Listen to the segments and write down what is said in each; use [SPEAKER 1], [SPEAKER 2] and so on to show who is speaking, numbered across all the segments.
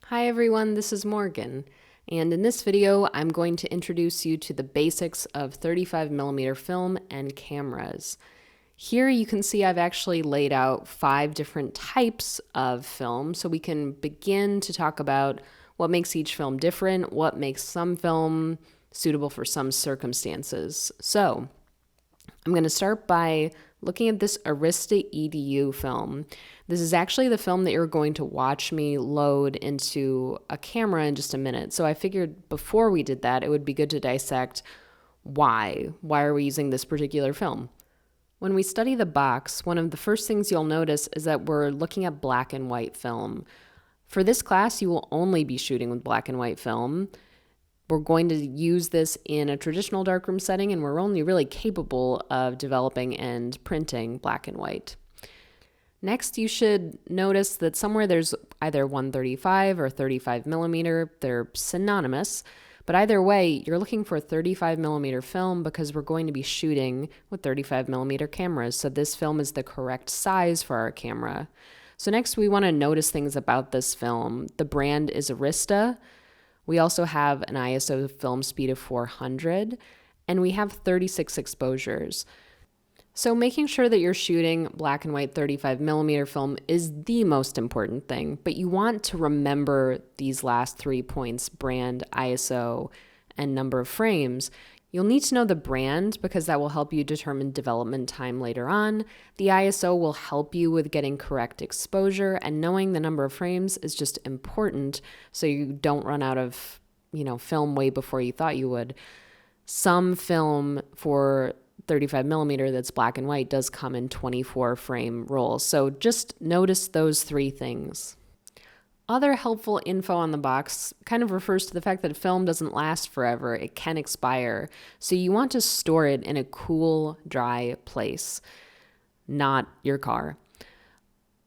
[SPEAKER 1] Hi everyone, this is Morgan, and in this video I'm going to introduce you to the basics of 35mm film and cameras. Here you can see I've actually laid out 5 different types of film so we can begin to talk about what makes each film different, what makes some film suitable for some circumstances. So I'm going to start by looking at this Arista EDU film. This is actually the film that you're going to watch me load into a camera in just a minute. So I figured before we did that, it would be good to dissect why. Why are we using this particular film? When we study the box, one of the first things you'll notice is that we're looking at black and white film. For this class, you will only be shooting with black and white film. We're going to use this in a traditional darkroom setting, and we're only really capable of developing and printing black and white. Next, you should notice that somewhere there's either 135 or 35mm. They're synonymous, but either way, you're looking for 35mm film because we're going to be shooting with 35mm cameras, so this film is the correct size for our camera. So next, we want to notice things about this film. The brand is Arista. We also have an ISO film speed of 400, and we have 36 exposures. So making sure that you're shooting black and white 35mm film is the most important thing, but you want to remember these last 3 points: brand, ISO, and number of frames. You'll need to know the brand because that will help you determine development time later on. The ISO will help you with getting correct exposure, and knowing the number of frames is just important so you don't run out of, film way before you thought you would. Some film for 35mm that's black and white does come in 24 frame rolls. So just notice those 3 things. Other helpful info on the box kind of refers to the fact that film doesn't last forever. It can expire. So you want to store it in a cool, dry place, not your car.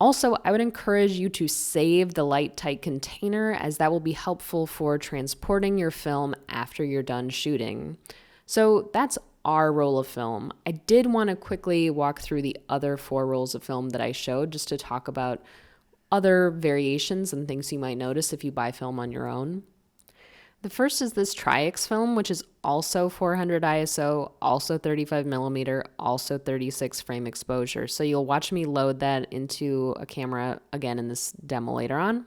[SPEAKER 1] Also, I would encourage you to save the light tight container, as that will be helpful for transporting your film after you're done shooting. So that's our roll of film. I did want to quickly walk through the other 4 rolls of film that I showed just to talk about other variations and things you might notice if you buy film on your own. The first is this Tri-X film, which is also 400 ISO, also 35mm, also 36 frame exposure. So you'll watch me load that into a camera again in this demo later on.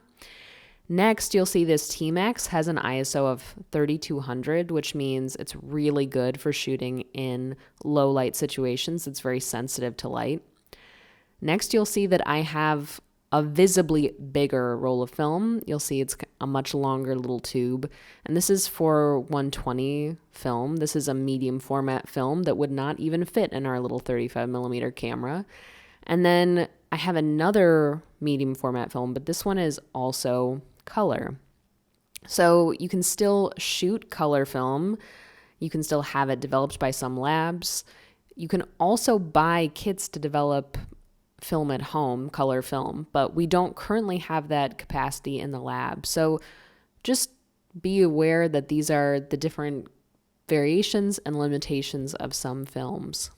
[SPEAKER 1] Next, you'll see this T-Max has an ISO of 3200, which means it's really good for shooting in low light situations. It's very sensitive to light. Next, you'll see that I have a visibly bigger roll of film. You'll see it's a much longer little tube, and this is for 120 film. This is a medium format film that would not even fit in our little 35mm camera. And then I have another medium format film, but this one is also color. So you can still shoot color film. You can still have it developed by some labs. You can also buy kits to develop film at home, color film, but we don't currently have that capacity in the lab. So just be aware that these are the different variations and limitations of some films.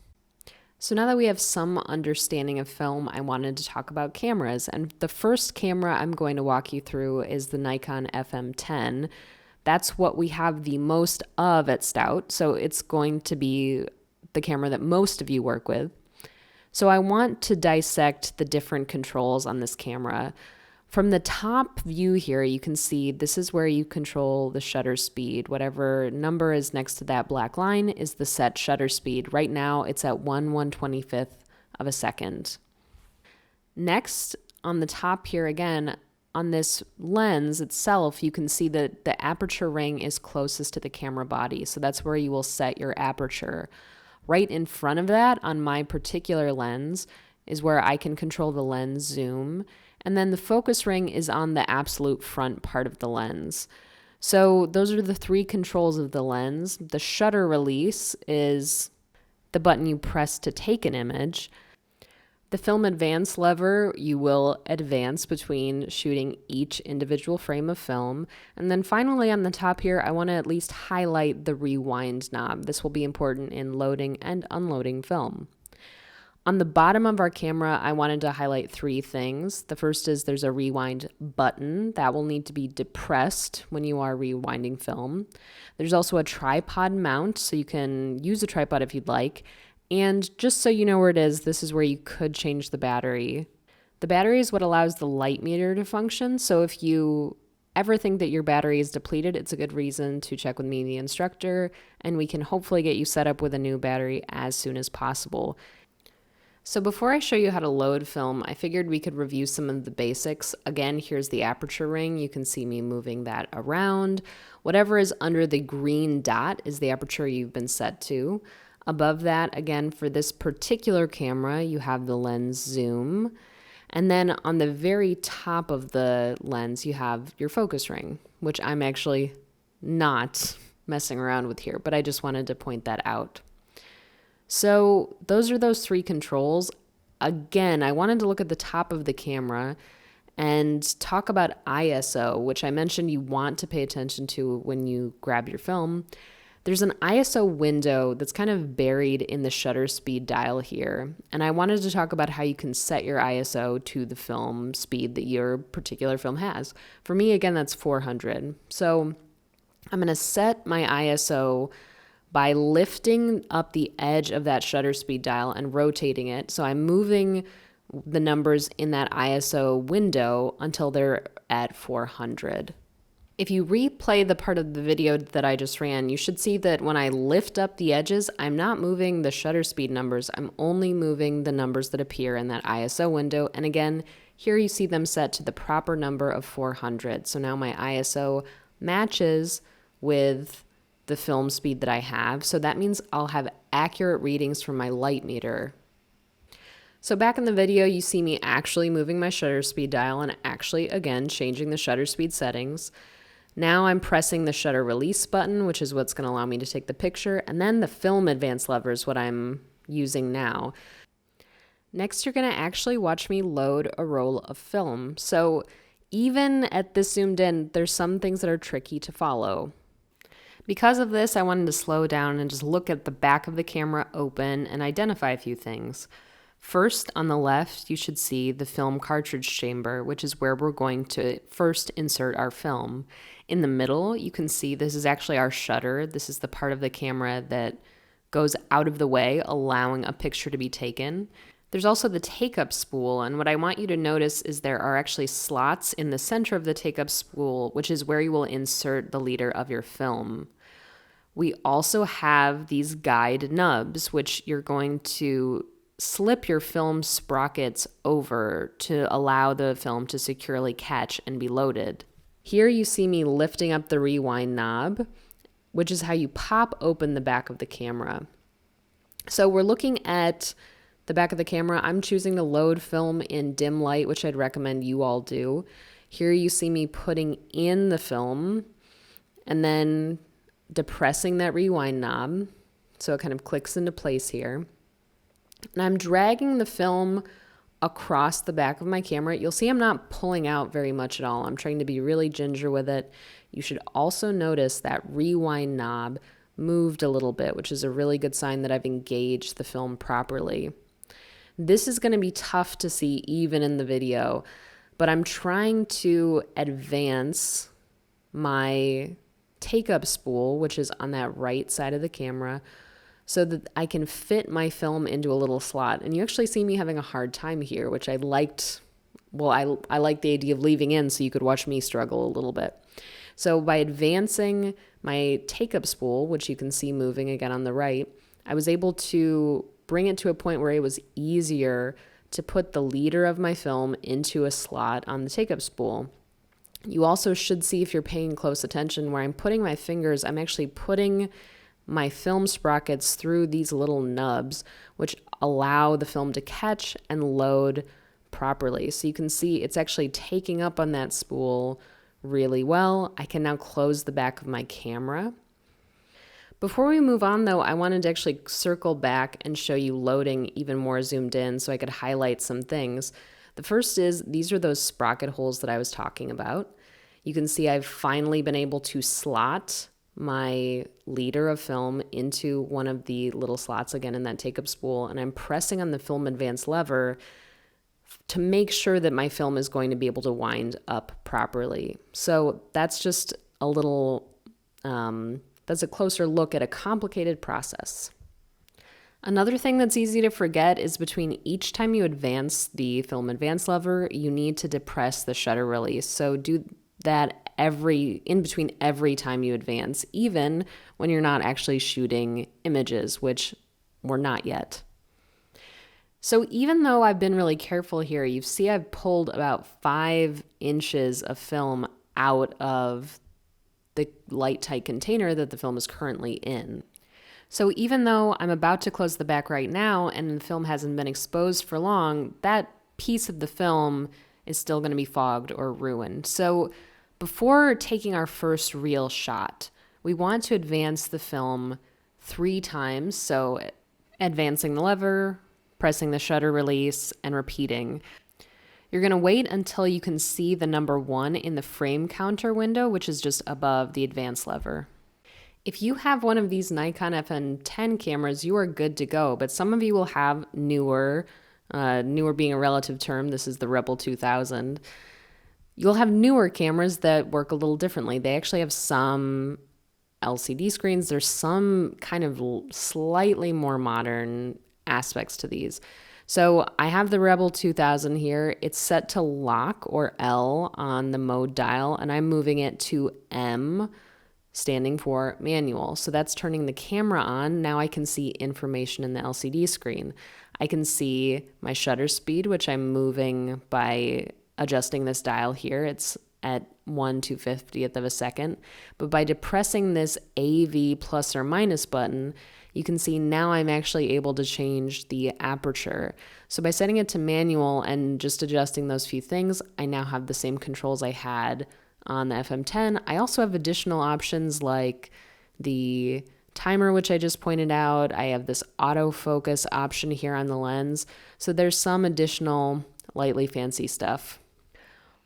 [SPEAKER 1] So now that we have some understanding of film, I wanted to talk about cameras. And the first camera I'm going to walk you through is the Nikon FM10. That's what we have the most of at Stout, so it's going to be the camera that most of you work with. So I want to dissect the different controls on this camera. From the top view here, you can see this is where you control the shutter speed. Whatever number is next to that black line is the set shutter speed. Right now, it's at 1/125th of a second. Next, on the top here again, on this lens itself, you can see that the aperture ring is closest to the camera body. So that's where you will set your aperture. Right in front of that, on my particular lens, is where I can control the lens zoom. And then the focus ring is on the absolute front part of the lens. So those are the 3 controls of the lens. The shutter release is the button you press to take an image. The film advance lever, you will advance between shooting each individual frame of film. And then finally on the top here, I want to at least highlight the rewind knob. This will be important in loading and unloading film. On the bottom of our camera, I wanted to highlight 3 things. The first is there's a rewind button that will need to be depressed when you are rewinding film. There's also a tripod mount, so you can use a tripod if you'd like. And just so you know where it is, this is where you could change the battery. The battery is what allows the light meter to function, so if you ever think that your battery is depleted, it's a good reason to check with me, the instructor, and we can hopefully get you set up with a new battery as soon as possible. So before I show you how to load film, I figured we could review some of the basics. Again, here's the aperture ring. You can see me moving that around. Whatever is under the green dot is the aperture you've been set to. Above that, again, for this particular camera, you have the lens zoom. And then on the very top of the lens, you have your focus ring, which I'm actually not messing around with here, but I just wanted to point that out. So those are those 3 controls. Again, I wanted to look at the top of the camera and talk about ISO, which I mentioned you want to pay attention to when you grab your film. There's an ISO window that's kind of buried in the shutter speed dial here, and I wanted to talk about how you can set your ISO to the film speed that your particular film has. For me, again, that's 400. So I'm going to set my ISO by lifting up the edge of that shutter speed dial and rotating it. So I'm moving the numbers in that ISO window until they're at 400. If you replay the part of the video that I just ran, you should see that when I lift up the edges, I'm not moving the shutter speed numbers. I'm only moving the numbers that appear in that ISO window. And again, here you see them set to the proper number of 400. So now my ISO matches with the film speed that I have. So that means I'll have accurate readings from my light meter. So back in the video, you see me actually moving my shutter speed dial and actually, again, changing the shutter speed settings. Now I'm pressing the shutter release button, which is what's going to allow me to take the picture, and then the film advance lever is what I'm using now. Next, you're going to actually watch me load a roll of film. So even at this zoomed in, there's some things that are tricky to follow. Because of this, I wanted to slow down and just look at the back of the camera open and identify a few things. First, on the left, you should see the film cartridge chamber, which is where we're going to first insert our film. In the middle, you can see this is actually our shutter. This is the part of the camera that goes out of the way, allowing a picture to be taken. There's also the take-up spool, and what I want you to notice is there are actually slots in the center of the take-up spool, which is where you will insert the leader of your film. We also have these guide nubs, which you're going to slip your film sprockets over to allow the film to securely catch and be loaded. Here you see me lifting up the rewind knob, which is how you pop open the back of the camera. So we're looking at the back of the camera. I'm choosing to load film in dim light, which I'd recommend you all do. Here you see me putting in the film and then depressing that rewind knob so it kind of clicks into place here. And I'm dragging the film across the back of my camera. You'll see I'm not pulling out very much at all. I'm trying to be really ginger with it. You should also notice that rewind knob moved a little bit, which is a really good sign that I've engaged the film properly. This is going to be tough to see even in the video, but I'm trying to advance my take-up spool, which is on that right side of the camera, so that I can fit my film into a little slot. And you actually see me having a hard time here, which I liked. Well, I like the idea of leaving in so you could watch me struggle a little bit. So by advancing my take-up spool, which you can see moving again on the right, I was able to bring it to a point where it was easier to put the leader of my film into a slot on the take-up spool. You also should see, if you're paying close attention, where I'm putting my fingers, I'm actually putting my film sprockets through these little nubs, which allow the film to catch and load properly. So you can see it's actually taking up on that spool really well. I can now close the back of my camera. Before we move on, though, I wanted to actually circle back and show you loading even more zoomed in so I could highlight some things. The first is these are those sprocket holes that I was talking about. You can see I've finally been able to slot my leader of film into one of the little slots again in that take-up spool, and I'm pressing on the film advance lever to make sure that my film is going to be able to wind up properly. So that's just a little, that's a closer look at a complicated process. Another thing that's easy to forget is between each time you advance the film advance lever, you need to depress the shutter release. So do that in between every time you advance, even when you're not actually shooting images, which we're not yet. So even though I've been really careful here, you see I've pulled about 5 inches of film out of the light tight container that the film is currently in. So even though I'm about to close the back right now and the film hasn't been exposed for long, that piece of the film is still going to be fogged or ruined. So before taking our first real shot, we want to advance the film 3 times. So advancing the lever, pressing the shutter release, and repeating. You're going to wait until you can see the number 1 in the frame counter window, which is just above the advance lever. If you have one of these Nikon FM10 cameras, you are good to go, but some of you will have newer being a relative term, this is the Rebel 2000. You'll have newer cameras that work a little differently. They actually have some LCD screens. There's some kind of slightly more modern aspects to these. So I have the Rebel 2000 here. It's set to lock or L on the mode dial, and I'm moving it to M, standing for manual. So that's turning the camera on. Now I can see information in the LCD screen. I can see my shutter speed, which I'm moving by adjusting this dial here. It's at 1/250th of a second. But by depressing this AV plus or minus button, you can see now I'm actually able to change the aperture. So by setting it to manual and just adjusting those few things, I now have the same controls I had on the FM10. I also have additional options like the timer, which I just pointed out. I have this autofocus option here on the lens. So there's some additional lightly fancy stuff.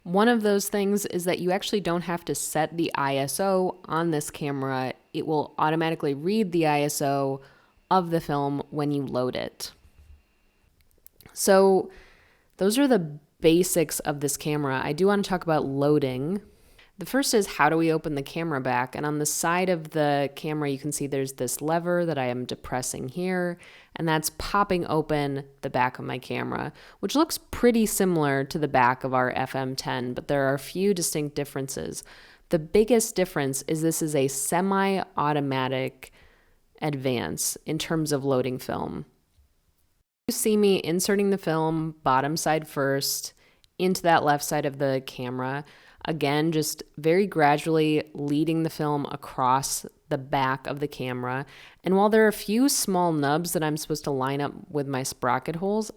[SPEAKER 1] One of those things is that you actually don't have to set the ISO on this camera. It will automatically read the ISO of the film when you load it. So those are the basics of this camera. I do want to talk about loading. The first is, how do we open the camera back? And on the side of the camera, you can see there's this lever that I am depressing here, and that's popping open the back of my camera, which looks pretty similar to the back of our FM10, but there are a few distinct differences. The biggest difference is this is a semi-automatic advance in terms of loading film. You see me inserting the film bottom side first into that left side of the camera. Again, just very gradually leading the film across the back of the camera. And while there are a few small nubs that I'm supposed to line up with my sprocket holes,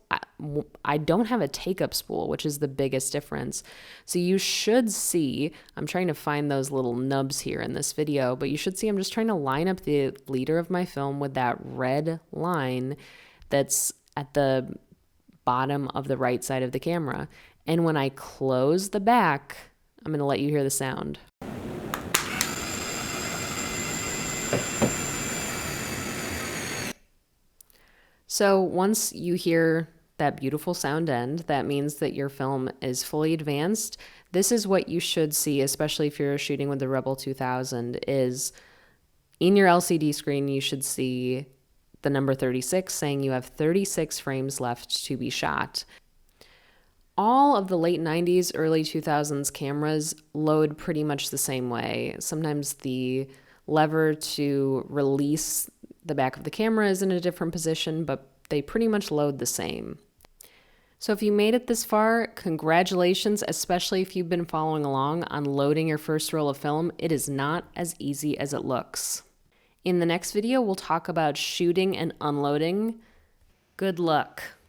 [SPEAKER 1] I don't have a take-up spool, which is the biggest difference. So you should see, I'm trying to find those little nubs here in this video, but you should see I'm just trying to line up the leader of my film with that red line that's at the bottom of the right side of the camera. And when I close the back, I'm going to let you hear the sound. So once you hear that beautiful sound end, that means that your film is fully advanced. This is what you should see, especially if you're shooting with the Rebel 2000, is in your LCD screen, you should see the number 36 saying you have 36 frames left to be shot. All of the late 90s, early 2000s cameras load pretty much the same way. Sometimes the lever to release the back of the camera is in a different position, but they pretty much load the same. So if you made it this far, congratulations, especially if you've been following along on loading your first roll of film. It is not as easy as it looks. In the next video, we'll talk about shooting and unloading. Good luck.